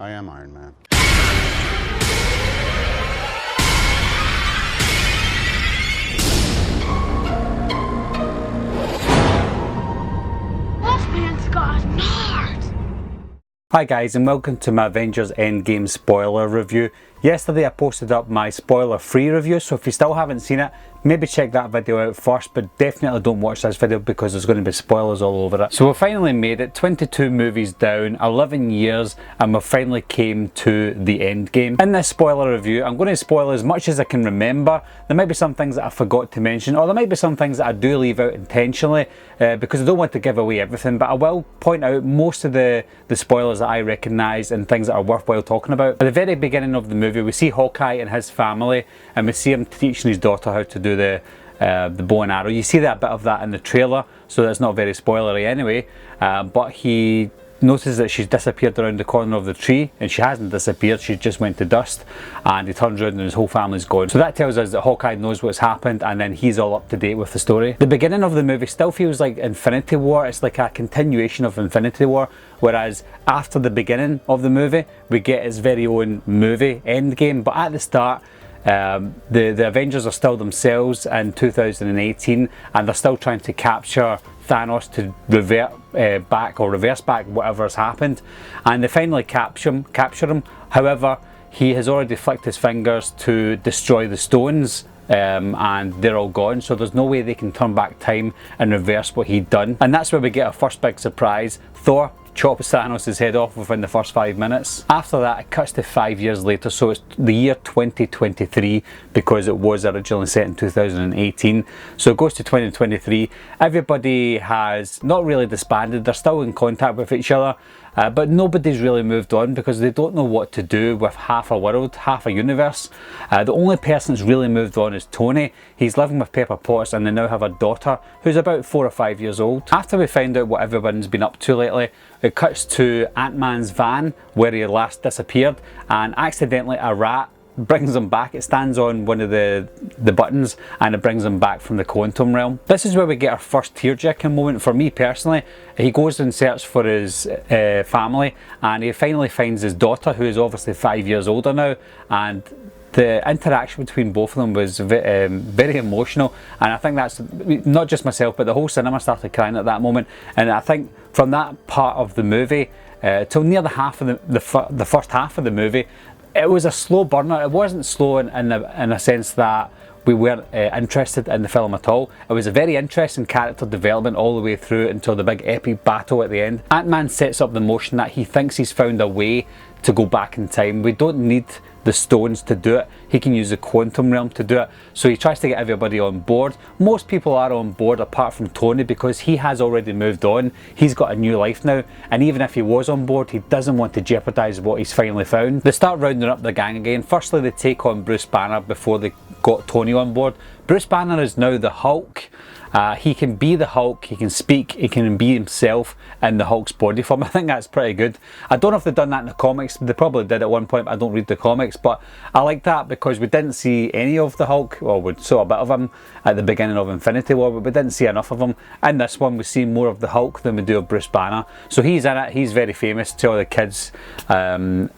I am Iron Man. Wolfman's got nards! Hi guys, and welcome to my Avengers Endgame spoiler review. Yesterday I posted up my spoiler free review, so if you still haven't seen it, maybe check that video out first, but definitely don't watch this video because there's going to be spoilers all over it. So we finally made it, 22 movies down, 11 years, and we finally came to the end game. In this spoiler review, I'm going to spoil as much as I can remember. There might be some things that I forgot to mention, or there might be some things that I do leave out intentionally because I don't want to give away everything, but I will point out most of the spoilers that I recognise and things that are worthwhile talking about. At the very beginning of the movie, we see Hawkeye and his family, and we see him teaching his daughter how to do the bow and arrow. You see that bit of that in the trailer, so that's not very spoilery anyway, but he notices that she's disappeared around the corner of the tree, and she hasn't disappeared, she just went to dust, and he turns around and his whole family's gone. So that tells us that Hawkeye knows what's happened, and then he's all up to date with the story. The beginning of the movie still feels like Infinity War. It's like a continuation of Infinity War, whereas after the beginning of the movie we get his very own movie, Endgame. But at the start, the Avengers are still themselves in 2018, and they're still trying to capture Thanos to revert back or reverse back whatever has happened, and they finally capture him. However, he has already flicked his fingers to destroy the stones, and they're all gone, so there's no way they can turn back time and reverse what he'd done. And that's where we get our first big surprise. Thor chops Thanos' head off within the first 5 minutes. After that, it cuts to 5 years later, so it's the year 2023 because it was originally set in 2018. So it goes to 2023. Everybody has not really disbanded, they're still in contact with each other, but nobody's really moved on because they don't know what to do with half a world, half a universe. The only person that's really moved on is Tony. He's living with Pepper Potts, and they now have a daughter who's about 4 or 5 years old. After we find out what everyone's been up to lately, it cuts to Ant-Man's van where he last disappeared, and accidentally a rat brings him back. It stands on one of the buttons and it brings him back from the quantum realm. This is where we get our first tearjerking moment for me personally. He goes and searches for his family, and he finally finds his daughter, who is obviously 5 years older now, and the interaction between both of them was very emotional, and I think that's not just myself but the whole cinema started crying at that moment. And I think from that part of the movie till near the half of the first half of the movie, it was a slow burner. It wasn't slow in a sense that we weren't interested in the film at all. It was a very interesting character development all the way through until the big epic battle at the end. Ant-Man sets up the motion that he thinks he's found a way to go back in time. We don't need the stones to do it. He can use the quantum realm to do it. So he tries to get everybody on board. Most people are on board apart from Tony because he has already moved on. He's got a new life now, and even if he was on board, he doesn't want to jeopardise what he's finally found. They start rounding up the gang again. Firstly, they take on Bruce Banner before they got Tony on board. Bruce Banner is now the Hulk. He can be the Hulk, he can speak, he can be himself in the Hulk's body form. I think that's pretty good. I don't know if they've done that in the comics. They probably did at one point, but I don't read the comics. But I like that because we didn't see any of the Hulk, or we saw a bit of him at the beginning of Infinity War, but we didn't see enough of him. In this one, we see more of the Hulk than we do of Bruce Banner. So he's in it, he's very famous to all the kids on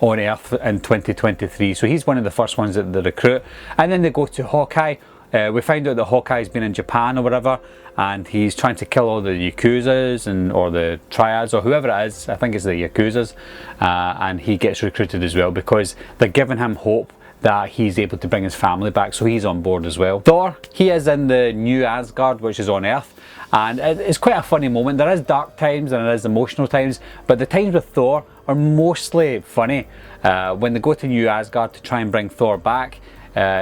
Earth in 2023. So he's one of the first ones that they recruit. And then they go to Hawkeye. We find out that Hawkeye's been in Japan or whatever, and he's trying to kill all the Yakuzas or the Triads or whoever it is. I think it's the Yakuzas, and he gets recruited as well because they're giving him hope that he's able to bring his family back, so he's on board as well. Thor, he is in the new Asgard, which is on Earth, and it's quite a funny moment. There is dark times and there is emotional times, but the times with Thor are mostly funny. When they go to New Asgard to try and bring Thor back,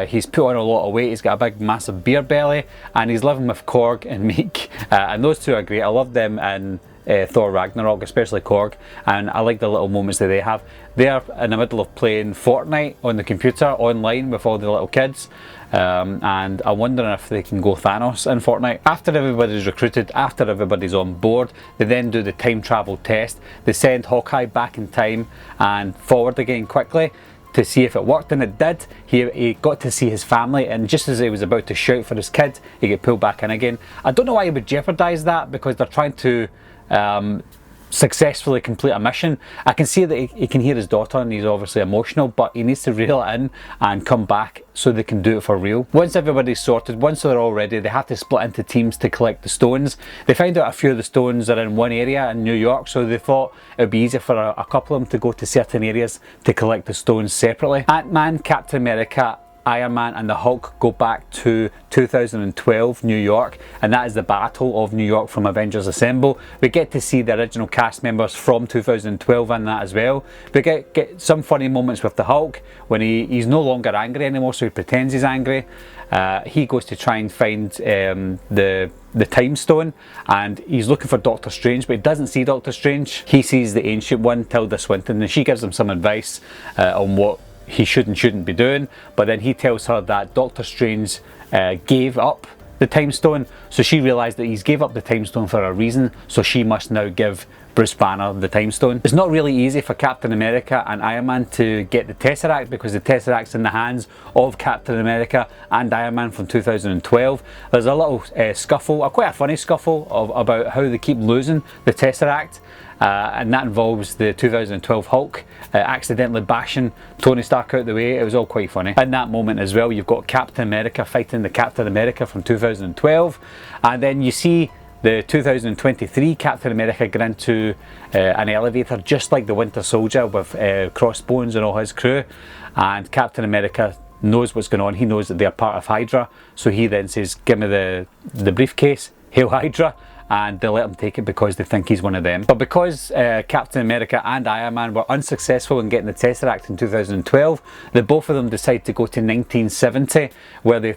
he's put on a lot of weight, he's got a big massive beer belly, and he's living with Korg and Meek, and those two are great. I love them in Thor Ragnarok, especially Korg, and I like the little moments that they have. They're in the middle of playing Fortnite on the computer online with all the little kids, and I'm wondering if they can go Thanos in Fortnite. After everybody's recruited, after everybody's on board, they then do the time travel test. They send Hawkeye back in time and forward again quickly to see if it worked, and it did. He got to see his family, and just as he was about to shout for his kid, he got pulled back in again. I don't know why he would jeopardise that, because they're trying to successfully complete a mission. I can see that he can hear his daughter and he's obviously emotional, but he needs to reel it in and come back so they can do it for real. Once everybody's sorted, once they're all ready, they have to split into teams to collect the stones. They find out a few of the stones are in one area in New York, so they thought it would be easier for a couple of them to go to certain areas to collect the stones separately. Ant-Man, Captain America, Iron Man and the Hulk go back to 2012 New York, and that is the Battle of New York from Avengers Assemble. We get to see the original cast members from 2012 in that as well. We get some funny moments with the Hulk when he's no longer angry anymore, so he pretends he's angry. He goes to try and find the Time Stone, and he's looking for Doctor Strange, but he doesn't see Doctor Strange. He sees the Ancient One, Tilda Swinton, and she gives him some advice on what he should and shouldn't be doing, but then he tells her that Doctor Strange gave up the Time Stone, so she realised that he's gave up the Time Stone for a reason, so she must now give Bruce Banner the Time Stone. It's not really easy for Captain America and Iron Man to get the Tesseract, because the Tesseract's in the hands of Captain America and Iron Man from 2012. There's a little scuffle, quite a funny scuffle about how they keep losing the Tesseract. And that involves the 2012 Hulk accidentally bashing Tony Stark out the way. It was all quite funny. In that moment as well, you've got Captain America fighting the Captain America from 2012, and then you see the 2023 Captain America get into an elevator just like the Winter Soldier with Crossbones and all his crew, and Captain America knows what's going on. He knows that they're part of Hydra, so he then says, give me the briefcase, hail Hydra, and they let him take it because they think he's one of them. But because Captain America and Iron Man were unsuccessful in getting the Tesseract in 2012, both of them decide to go to 1970, where they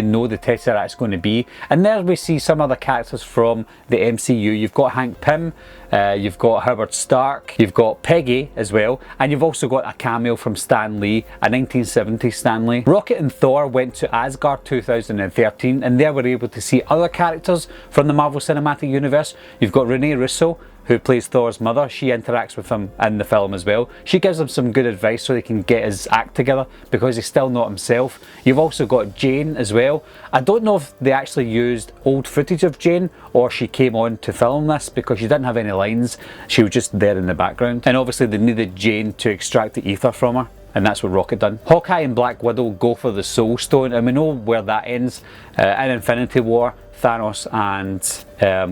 know the Tesseract's going to be. And there we see some other characters from the MCU. You've got Hank Pym, you've got Howard Stark, you've got Peggy as well, and you've also got a cameo from Stan Lee, a 1970s Stan Lee. Rocket and Thor went to Asgard 2013, and there we're able to see other characters from the Marvel Cinematic Universe. You've got Renee Russo, who plays Thor's mother. She interacts with him in the film as well. She gives him some good advice so he can get his act together, because he's still not himself. You've also got Jane as well. I don't know if they actually used old footage of Jane or she came on to film this, because she didn't have any lines. She was just there in the background. And obviously they needed Jane to extract the ether from her, and that's what Rocket done. Hawkeye and Black Widow go for the Soul Stone, and we know where that ends. In Infinity War, Thanos and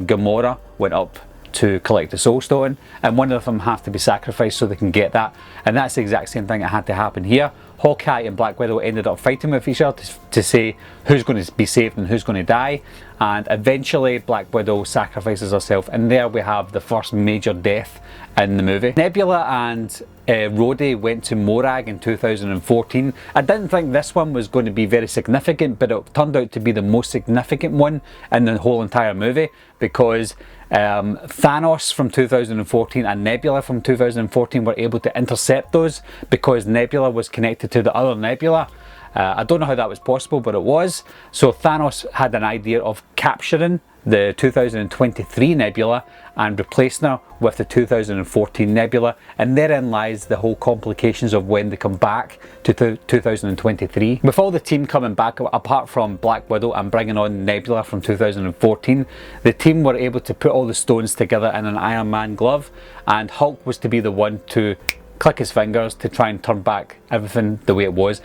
Gamora went up to collect the Soul Stone, and one of them have to be sacrificed so they can get that, and that's the exact same thing that had to happen here. Hawkeye and Black Widow ended up fighting with each other to say who's going to be saved and who's going to die, and eventually Black Widow sacrifices herself, and there we have the first major death in the movie. Nebula and Rhodey went to Morag in 2014. I didn't think this one was going to be very significant, but it turned out to be the most significant one in the whole entire movie, because Thanos from 2014 and Nebula from 2014 were able to intercept those, because Nebula was connected to the other Nebula. I don't know how that was possible, but it was. So Thanos had an idea of capturing the 2023 Nebula and replacing her with the 2014 Nebula, and therein lies the whole complications of when they come back to 2023. With all the team coming back, apart from Black Widow and bringing on Nebula from 2014, the team were able to put all the stones together in an Iron Man glove, and Hulk was to be the one to click his fingers to try and turn back everything the way it was.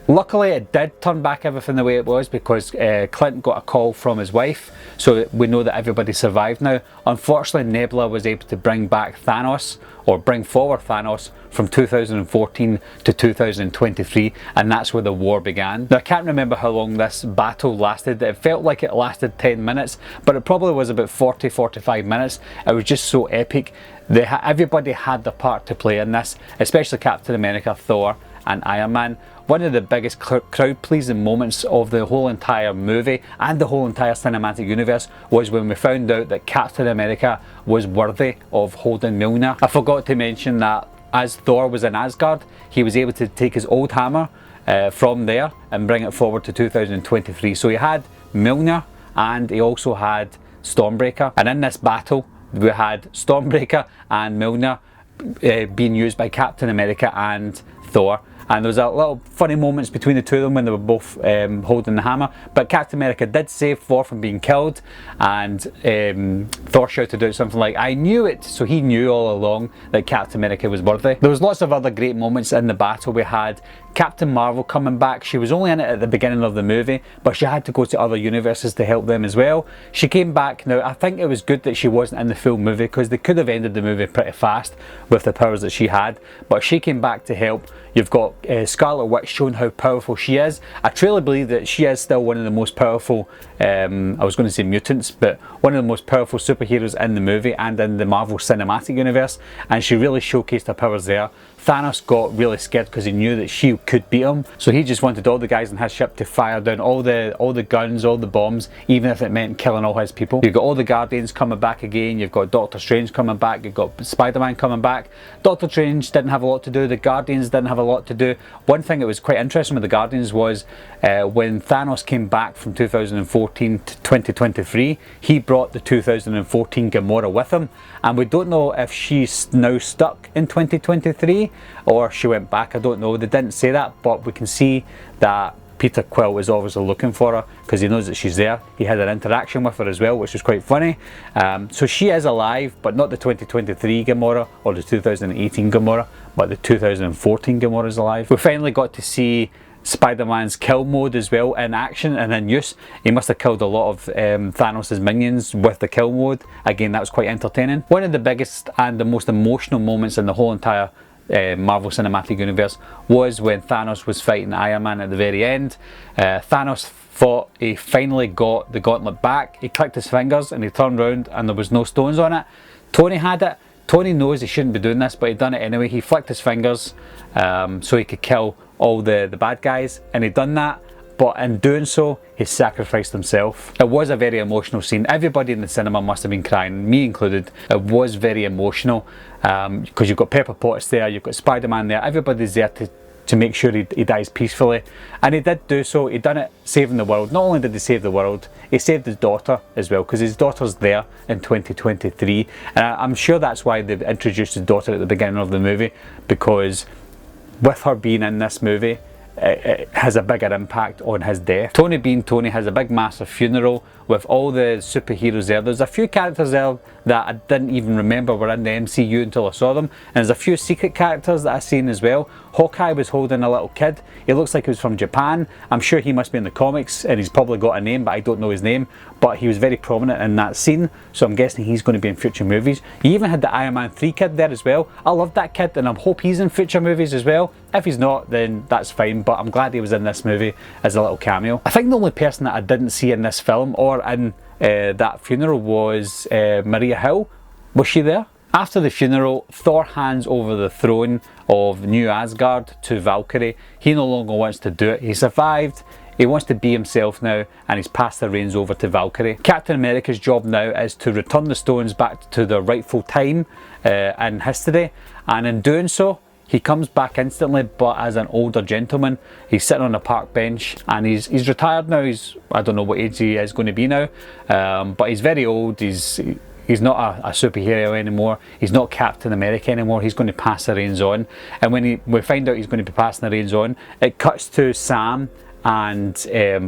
Luckily it did turn back everything the way it was, because Clint got a call from his wife, so we know that everybody survived now. Unfortunately, Nebula was able to bring back Thanos, or bring forward Thanos, from 2014 to 2023, and that's where the war began. Now I can't remember how long this battle lasted. It felt like it lasted 10 minutes, but it probably was about 40-45 minutes. It was just so epic. Everybody had their part to play in this, especially Captain America, Thor and Iron Man. One of the biggest crowd-pleasing moments of the whole entire movie and the whole entire cinematic universe was when we found out that Captain America was worthy of holding Mjolnir. I forgot to mention that as Thor was in Asgard, he was able to take his old hammer from there and bring it forward to 2023. So he had Mjolnir and he also had Stormbreaker, and in this battle we had Stormbreaker and Mjolnir being used by Captain America and Thor, and there was a little funny moments between the two of them when they were both holding the hammer. But Captain America did save Thor from being killed, and Thor shouted out something like, "I knew it!" So he knew all along that Captain America was worthy. There was lots of other great moments in the battle. We had Captain Marvel coming back. She was only in it at the beginning of the movie, but she had to go to other universes to help them as well. She came back. Now, I think it was good that she wasn't in the full movie, because they could have ended the movie pretty fast with the powers that she had, but she came back to help. You've got Scarlet Witch showing how powerful she is. I truly believe that she is still one of the most powerful, I was going to say mutants, but one of the most powerful superheroes in the movie and in the Marvel Cinematic Universe, and she really showcased her powers there. Thanos got really scared because he knew that she could beat him, so he just wanted all the guys in his ship to fire down all the guns, all the bombs, even if it meant killing all his people. You've got all the Guardians coming back again, you've got Doctor Strange coming back, you've got Spider-Man coming back. Doctor Strange didn't have a lot to do, the Guardians didn't have a lot to do. One thing that was quite interesting with the Guardians was when Thanos came back from 2014 to 2023, he brought the 2014 Gamora with him, and we don't know if she's now stuck in 2023 or she went back. I don't know, they didn't say that, but we can see that Peter Quill is obviously looking for her because he knows that she's there. He had an interaction with her as well, which was quite funny. So she is alive, but not the 2023 Gamora or the 2018 Gamora, but the 2014 Gamora is alive. We finally got to see Spider-Man's kill mode as well in action and in use. He must have killed a lot of Thanos' minions with the kill mode. Again, that was quite entertaining. One of the biggest and the most emotional moments in the whole entire Marvel Cinematic Universe was when Thanos was fighting Iron Man at the very end. Thanos thought he finally got the gauntlet back. He clicked his fingers and he turned around and there was no stones on it. Tony had it. Tony knows he shouldn't be doing this, but he done it anyway. He flicked his fingers so he could kill all the bad guys, and he done that, but in doing so he sacrificed himself. It was a very emotional scene. Everybody in the cinema must have been crying, me included. It was very emotional because you've got Pepper Potts there, you've got Spider-Man there, everybody's there to make sure he dies peacefully, and he did do so. He done it saving the world. Not only did he save the world, he saved his daughter as well, because his daughter's there in 2023, and I'm sure that's why they've introduced his daughter at the beginning of the movie, because with her being in this movie, it has a bigger impact on his death. Tony being Tony has a big massive funeral with all the superheroes there. There's a few characters there that I didn't even remember were in the MCU until I saw them, and there's a few secret characters that I've seen as well. Hawkeye was holding a little kid. He looks like he was from Japan. I'm sure he must be in the comics and he's probably got a name, but I don't know his name, but he was very prominent in that scene, so I'm guessing he's going to be in future movies. You even had the Iron Man 3 kid there as well. I love that kid and I hope he's in future movies as well. If he's not, then that's fine, but I'm glad he was in this movie as a little cameo. I think the only person that I didn't see in this film or in that funeral was Maria Hill. Was she there? After the funeral, Thor hands over the throne of New Asgard to Valkyrie. He no longer wants to do it. He survived. He wants to be himself now, and he's passed the reins over to Valkyrie. Captain America's job now is to return the stones back to their rightful time in history, and in doing so, he comes back instantly, but as an older gentleman. He's sitting on a park bench, and he's retired now. I don't know what age he is going to be now, but he's very old. He's not a superhero anymore. He's not Captain America anymore. He's going to pass the reins on, and when we find out he's going to be passing the reins on, it cuts to Sam and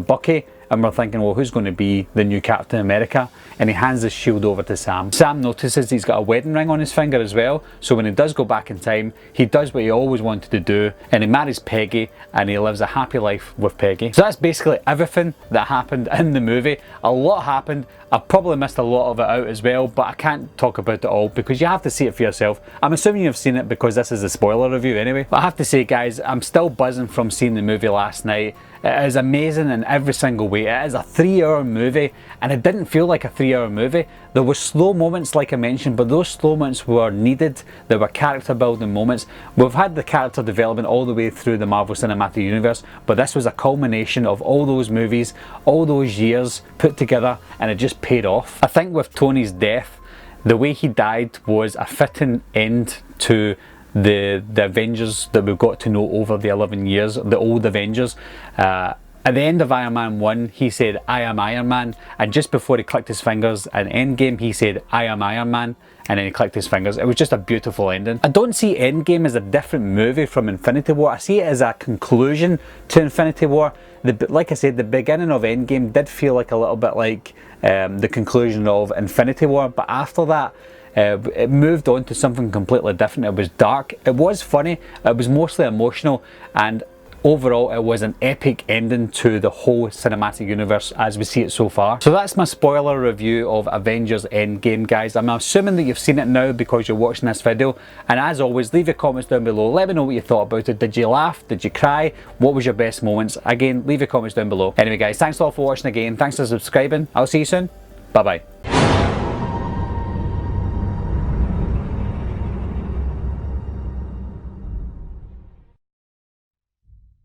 Bucky, and we're thinking, well, who's going to be the new Captain America? And he hands his shield over to Sam. Sam notices he's got a wedding ring on his finger as well, so when he does go back in time, he does what he always wanted to do, and he marries Peggy, and he lives a happy life with Peggy. So that's basically everything that happened in the movie. A lot happened. I've probably missed a lot of it out as well, but I can't talk about it all because you have to see it for yourself. I'm assuming you've seen it because this is a spoiler review anyway. But I have to say, guys, I'm still buzzing from seeing the movie last night. It is amazing in every single way. It is a 3-hour movie, and it didn't feel like a 3-hour movie. There were slow moments, like I mentioned, but those slow moments were needed. There were character building moments. We've had the character development all the way through the Marvel Cinematic Universe, but this was a culmination of all those movies, all those years put together, and it just paid off. I think with Tony's death, the way he died was a fitting end to the Avengers that we've got to know over the 11 years, the old Avengers. At the end of Iron Man 1, he said, "I am Iron Man," and just before he clicked his fingers in Endgame, he said, "I am Iron Man," and then he clicked his fingers. It was just a beautiful ending. I don't see Endgame as a different movie from Infinity War. I see it as a conclusion to Infinity War. Like I said, the beginning of Endgame did feel like a little bit like the conclusion of Infinity War, but after that it moved on to something completely different. It was dark, it was funny, it was mostly emotional, and overall it was an epic ending to the whole cinematic universe as we see it so far. So that's my spoiler review of Avengers Endgame, guys. I'm assuming that you've seen it now because you're watching this video, and as always, leave your comments down below. Let me know what you thought about it. Did you laugh? Did you cry? What was your best moments? Again, leave your comments down below. Anyway guys, thanks a lot for watching again. Thanks for subscribing. I'll see you soon. Bye bye.